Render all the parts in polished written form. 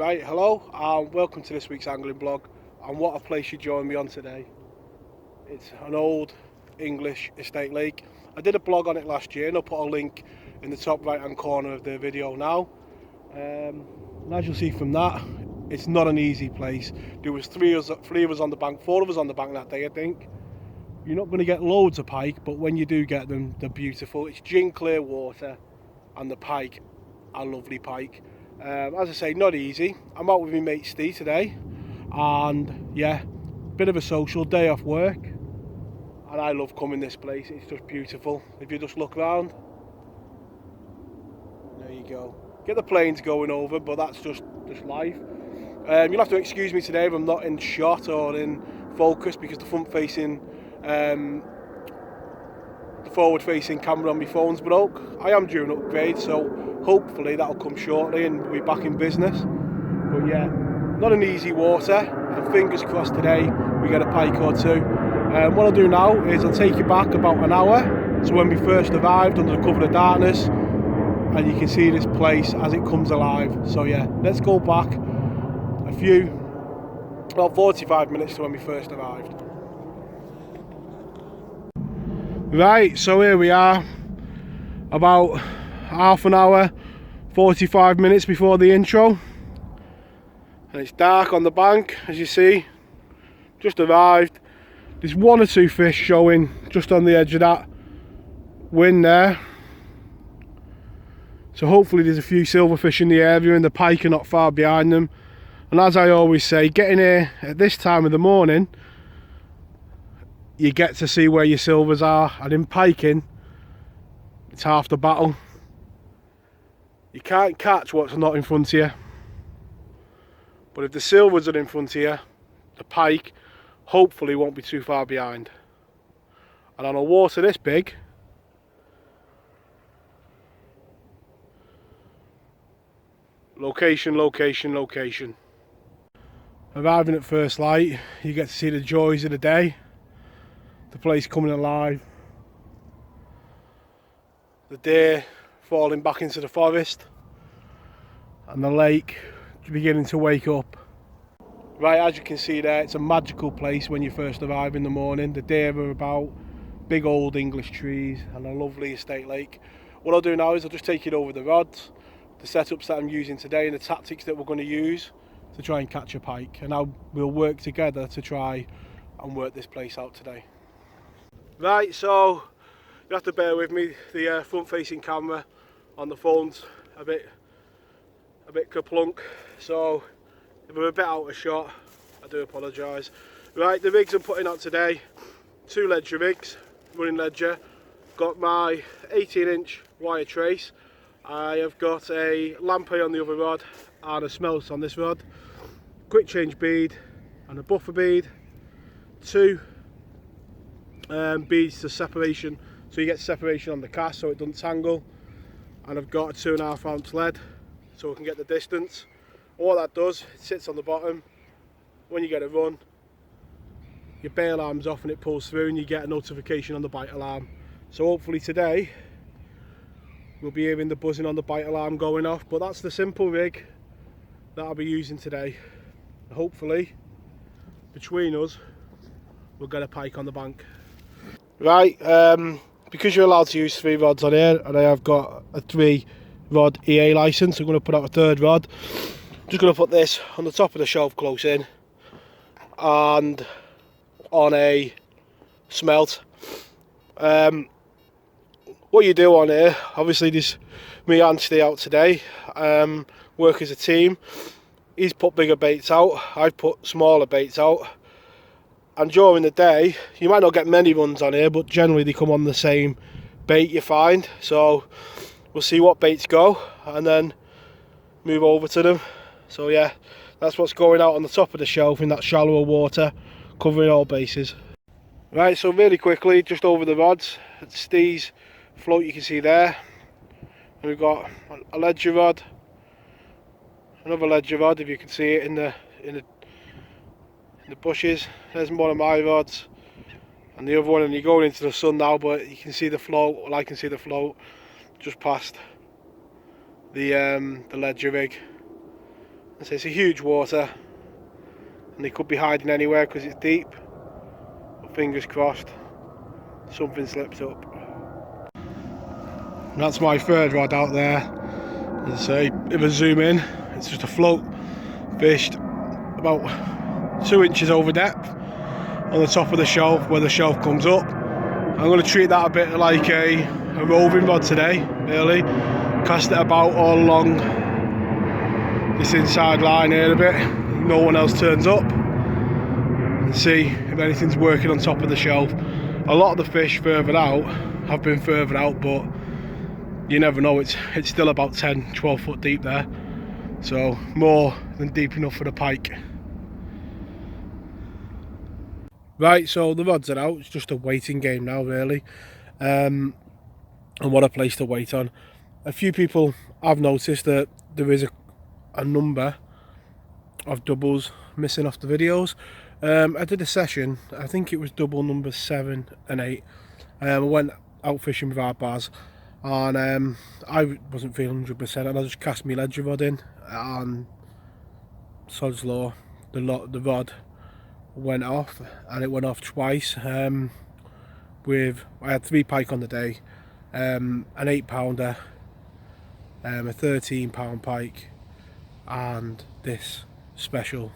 Right, hello and welcome to this week's angling blog, and what a place you join me on today. It's an old English estate lake. I did a blog on it last year and I'll put a link in the top right hand corner of the video now. And as you'll see from that, it's not an easy place. There was three of us on the bank, 4 of us on the bank that day I think. You're not going to get loads of pike, but when you do get them, they're beautiful. It's gin clear water and the pike are lovely pike. As I say, not easy. I'm out with my mate Steve today, and yeah, bit of a social day off work, and I love coming this place. It's just beautiful. If you just look around, there you go. Get the planes going over, but that's just life. You'll have to excuse me today if I'm not in shot or in focus, because the forward-facing camera on my phone's broke. I am due an upgrade, so hopefully that'll come shortly and we'll be back in business. But yeah, not an easy water, and fingers crossed today we get a pike or two. What I'll do now is I'll take you back about an hour to when we first arrived under the cover of darkness, and you can see this place as it comes alive. So yeah, let's go back about 45 minutes to when we first arrived. Right, so here we are, about half an hour, 45 minutes before the intro, and it's dark on the bank, as you see. Just arrived. There's 1 or 2 fish showing just on the edge of that wind there, so hopefully there's a few silverfish in the area and the pike are not far behind them. And as I always say, getting here at this time of the morning, you get to see where your silvers are, and in piking it's half the battle. You can't catch what's not in front of you, but if the silvers are in front of you, the pike hopefully won't be too far behind. And on a water this big, location, location, location. Arriving at first light, you get to see the joys of the day. The place coming alive, the deer falling back into the forest, and the lake beginning to wake up. Right, as you can see there, it's a magical place when you first arrive in the morning. The deer are about, big old English trees, and a lovely estate lake. What I'll do now is I'll just take you over the rods, the setups that I'm using today, and the tactics that we're going to use to try and catch a pike, and we'll work together to try and work this place out today. Right, so you have to bear with me. The front-facing camera on the phone's a bit kerplunk, so if we're a bit out of shot, I do apologise. Right, the rigs I'm putting on today, 2 ledger rigs, running ledger. Got my 18-inch wire trace. I have got a lamprey on the other rod and a smelt on this rod. Quick change bead and a buffer bead. 2 beads to separation, so you get separation on the cast so it doesn't tangle. And I've got a 2.5 ounce lead so we can get the distance. And what that does, it sits on the bottom. When you get a run, your bail arm's off and it pulls through, and you get a notification on the bite alarm. So hopefully today we'll be hearing the buzzing on the bite alarm going off. But that's the simple rig that I'll be using today. Hopefully between us we'll get a pike on the bank. Right, because you're allowed to use 3 rods on here, and I have got a 3 rod EA license, I'm going to put out a 3rd rod. I'm just going to put this on the top of the shelf close in, and on a smelt. What you do on here, obviously there's me and Steve out today, work as a team. He's put bigger baits out, I've put smaller baits out. And during the day, you might not get many runs on here, but generally they come on the same bait you find. So we'll see what baits go and then move over to them. So yeah, that's what's going out on the top of the shelf in that shallower water, covering all bases. Right, so really quickly, just over the rods, Steve's float you can see there. And we've got a ledger rod, another ledger rod if you can see it in the bushes. There's one of my rods, and the other one, and you're going into the sun now, but you can see the float, well I can see the float just past the ledger rig. So it's a huge water, and they could be hiding anywhere because it's deep. But fingers crossed, something slips up. And that's my third rod out there. As I say, if I zoom in, it's just a float fished about 2 inches over depth on the top of the shelf where the shelf comes up. I'm going to treat that a bit like a roving rod today, really. Cast it about all along this inside line here a bit, no one else turns up, and see if anything's working on top of the shelf. A lot of the fish further out have been further out, but you never know, it's still about 10-12 foot deep there, so more than deep enough for the pike. Right, so the rods are out. It's just a waiting game now, really, and what a place to wait on. A few people have noticed that there is a number of doubles missing off the videos. I did a session, I think it was double number 7 and 8. I went out fishing with our Baz, and I wasn't feeling 100%, and I just cast my ledger rod in, and sod's law, the rod went off, and it went off twice. I had 3 pike on the day, an 8-pounder, a 13-pound pike, and this special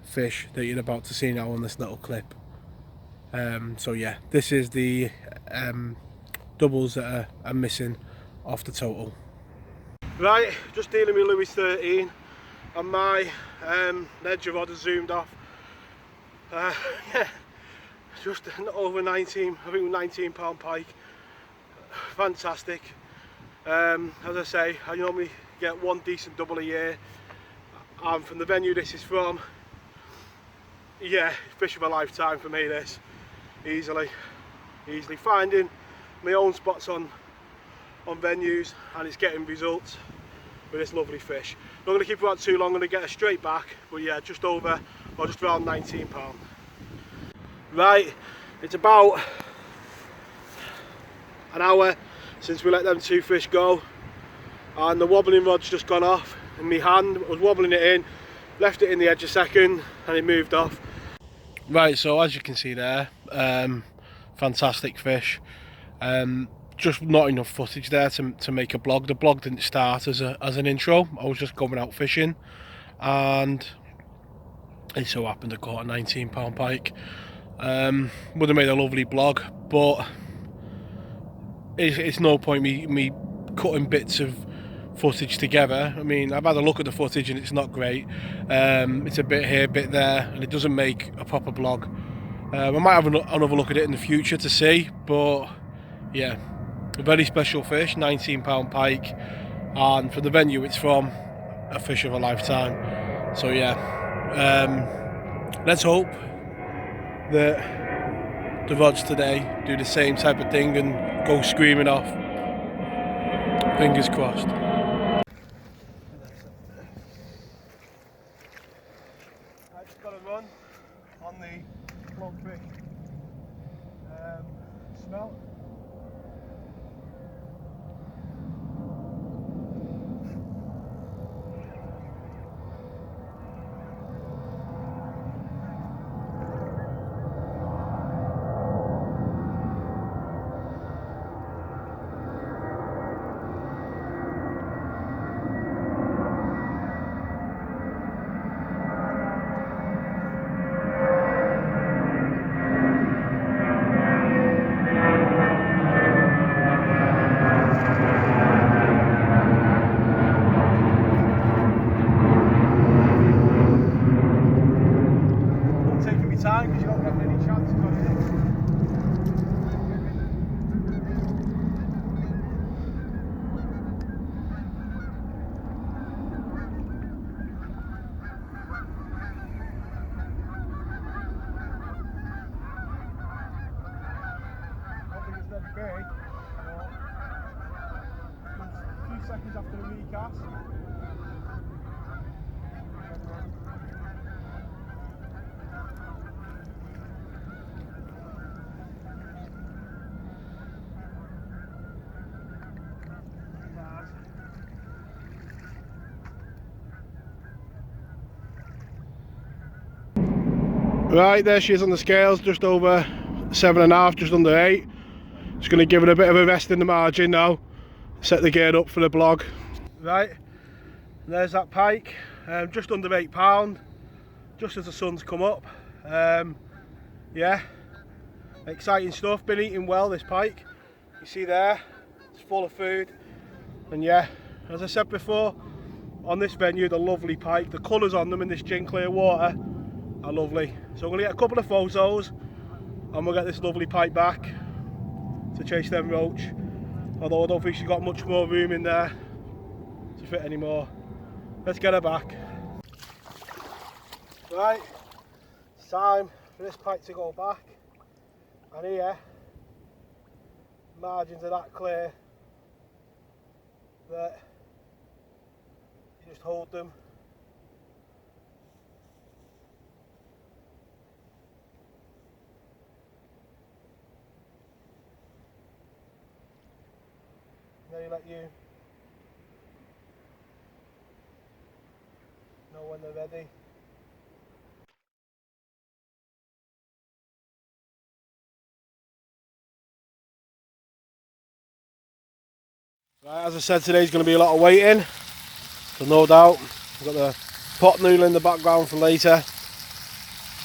fish that you're about to see now on this little clip. So yeah, this is the doubles that are missing off the total. Right, just dealing with Louis 13, and my ledger rod has zoomed off. Yeah, just over 19, I think 19-pound pike. Fantastic. As I say, I normally get 1 decent double a year, and from the venue this is from, yeah, fish of a lifetime for me, this. Easily finding my own spots on venues, and it's getting results with this lovely fish. Not going to keep it out too long, I'm going to get her straight back, but yeah, just over, or just around 19 pound. Right, it's about an hour since we let them 2 fish go, and the wobbling rod's just gone off in my hand. I was wobbling it in, left it in the edge a second, and it moved off. Right, so as you can see there, fantastic fish. Just not enough footage there to make a blog. The blog didn't start as an intro. I was just going out fishing, and it so happened I caught a 19-pound pike. Would have made a lovely blog, but it's no point me cutting bits of footage together. I mean, I've had a look at the footage and it's not great. It's a bit here, bit there, and it doesn't make a proper blog. I might have another look at it in the future to see, but yeah, a very special fish, 19-pound pike, and for the venue it's from, a fish of a lifetime. So yeah, let's hope that the rods today do the same type of thing and go screaming off. Fingers crossed. I just got a run on the clubfish smell. Time because you don't get many chances on it. I don't think it's very big, but a few seconds after the recast. Right, there she is on the scales, just over 7.5, just under 8. Just going to give it a bit of a rest in the margin now, set the gear up for the blog. Right, there's that pike, just under £8, just as the sun's come up. Yeah, exciting stuff, been eating well this pike. You see there, it's full of food. And yeah, as I said before, on this venue, the lovely pike, the colours on them in this gin clear water are lovely. So I'm going to get a couple of photos and we'll get this lovely pike back to chase them roach. Although I don't think she's got much more room in there to fit anymore. Let's get her back. Right, it's time for this pike to go back. And here, margins are that clear that you just hold them. Now you let you know when they're ready. Right, as I said, today's going to be a lot of waiting, so no doubt we've got the pot noodle in the background for later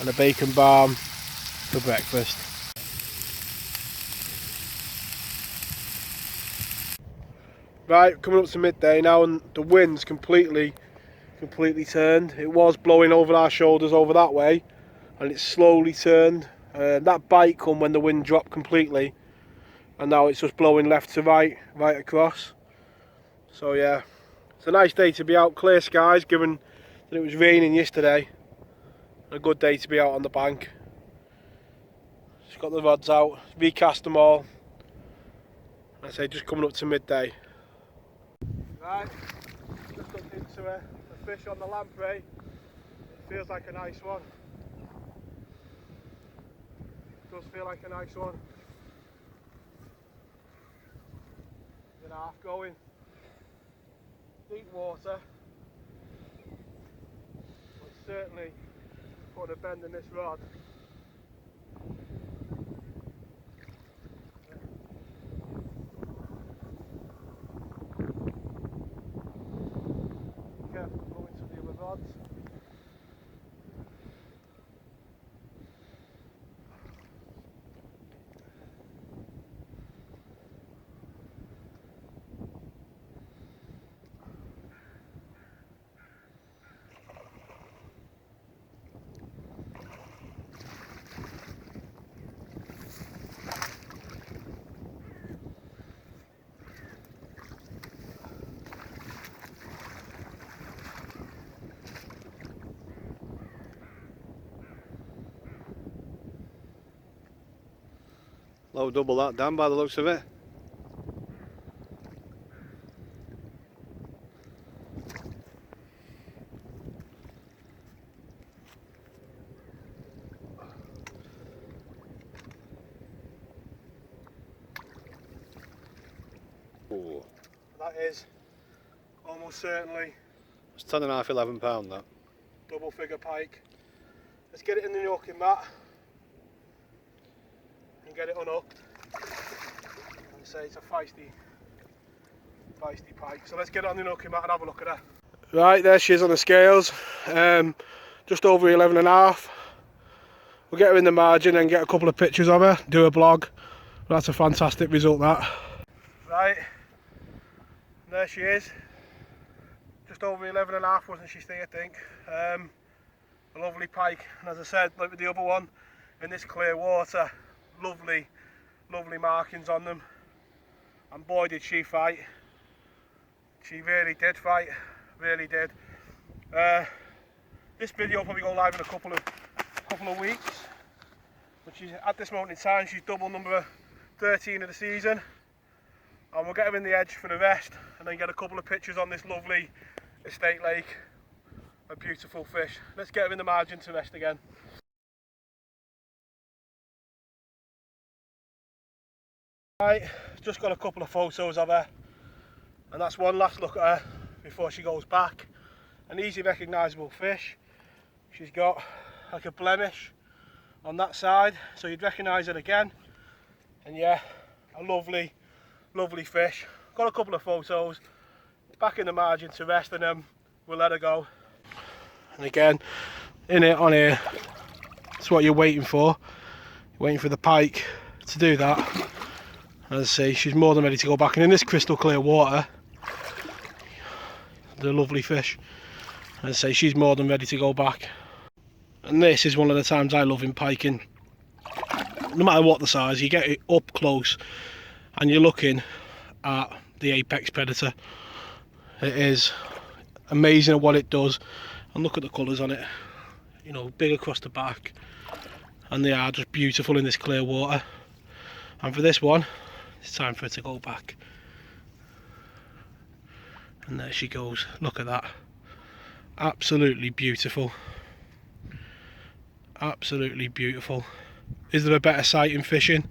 and a bacon barm for breakfast. Right, coming up to midday now and the wind's completely turned. It was blowing over our shoulders over that way and it's slowly turned. That bite come when the wind dropped completely and now it's just blowing left to right across. So yeah, it's a nice day to be out, clear skies given that it was raining yesterday. A good day to be out on the bank. Just got the rods out, recast them all. I say just coming up to midday. Right, just looked into a fish on the lamprey. It feels like a nice one. It does feel like a nice one. An half going. Deep water. But certainly putting a bend in this rod. Careful going to the other rods. Low double that down by the looks of it. Ooh. That is almost certainly It's 10.5, £11 that. double figure pike. Let's get it in the hooking mat and get it unhooked. And say it's a feisty pike. So let's get it on the hooking mat and have a look at her. Right, there she is on the scales. Just over 11.5. We'll get her in the margin and get a couple of pictures of her, do a blog. That's a fantastic result, that. Right, there she is. Just over 11.5, wasn't she, Steve, I think. A lovely pike, and as I said, like with the other one, in this clear water, lovely markings on them, and boy did she fight. She really did fight, really did. This video will probably go live in a couple of weeks, but she's, at this moment in time, she's double number 13 of the season, and we'll get her in the edge for the rest, and then get a couple of pictures on this lovely estate lake. A beautiful fish. Let's get her in the margin to rest again. Right, just got a couple of photos of her, and that's one last look at her before she goes back. An easy recognisable fish. She's got like a blemish on that side, so you'd recognise it again. And yeah, a lovely fish. Got a couple of photos back in the margin to rest, and then we'll let her go. And again, in it on here, it's what you're waiting for. You're waiting for the pike to do that. As I say, she's more than ready to go back, and in this crystal clear water, the lovely fish, as I say, she's more than ready to go back. And this is one of the times I love in piking. No matter what the size, you get it up close and you're looking at the apex predator. It is amazing at what it does, and look at the colours on it, you know, big across the back, and they are just beautiful in this clear water. And for this one, it's time for her to go back. And there she goes, look at that, absolutely beautiful, absolutely beautiful. Is there a better sight in fishing?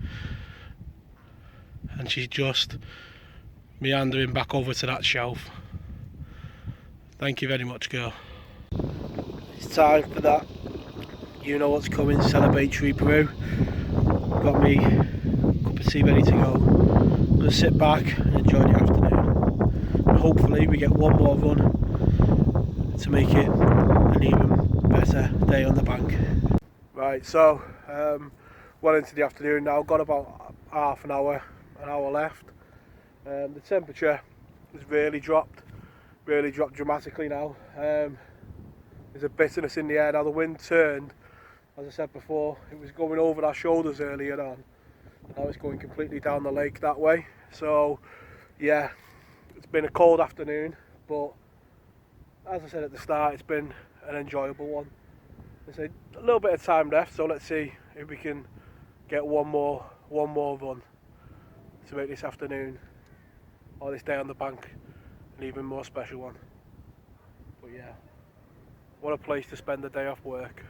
And she's just meandering back over to that shelf. Thank you very much, girl. It's time for that, you know what's coming, celebratory brew. Got me a cup of tea ready to go. I'm going to sit back and enjoy the afternoon. And hopefully we get one more run to make it an even better day on the bank. Right, so well into the afternoon now, got about half an hour left. The temperature has really dropped dramatically now. There's a bitterness in the air now. The wind turned, as I said before, it was going over our shoulders earlier on. Now it's going completely down the lake that way. So yeah, it's been a cold afternoon, but as I said at the start, it's been an enjoyable one. There's a little bit of time left, so let's see if we can get one more run to make this afternoon or this day on the bank an even more special one. But yeah, what a place to spend the day off work.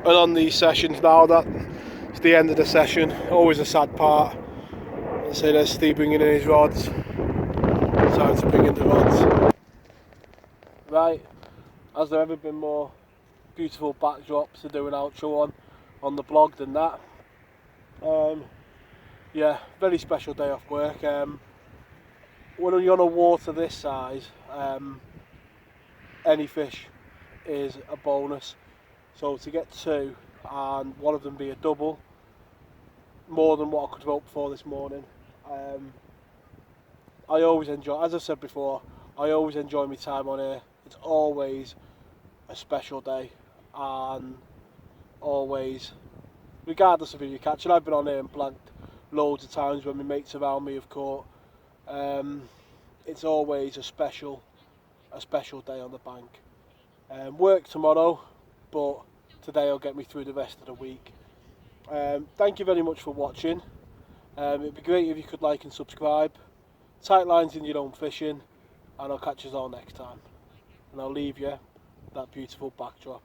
And on these sessions now, that's the end of the session. Always a sad part. Let's say there's Steve bringing in his rods. Time to bring in the rods. Right, has there ever been more beautiful backdrops to do an outro on the blog than that? Yeah, very special day off work. When you're on a water this size, any fish is a bonus. So to get two and one of them be a double, more than what I could hope for this morning. I always enjoy, as I said before, I always enjoy my time on here. It's always a special day, and always, regardless of who you catch, and I've been on here and blanked loads of times when my mates around me have caught. It's always a special day on the bank. Work tomorrow, but today will get me through the rest of the week. Thank you very much for watching. It'd be great if you could like and subscribe. Tight lines in your own fishing, and I'll catch you all next time. And I'll leave you that beautiful backdrop.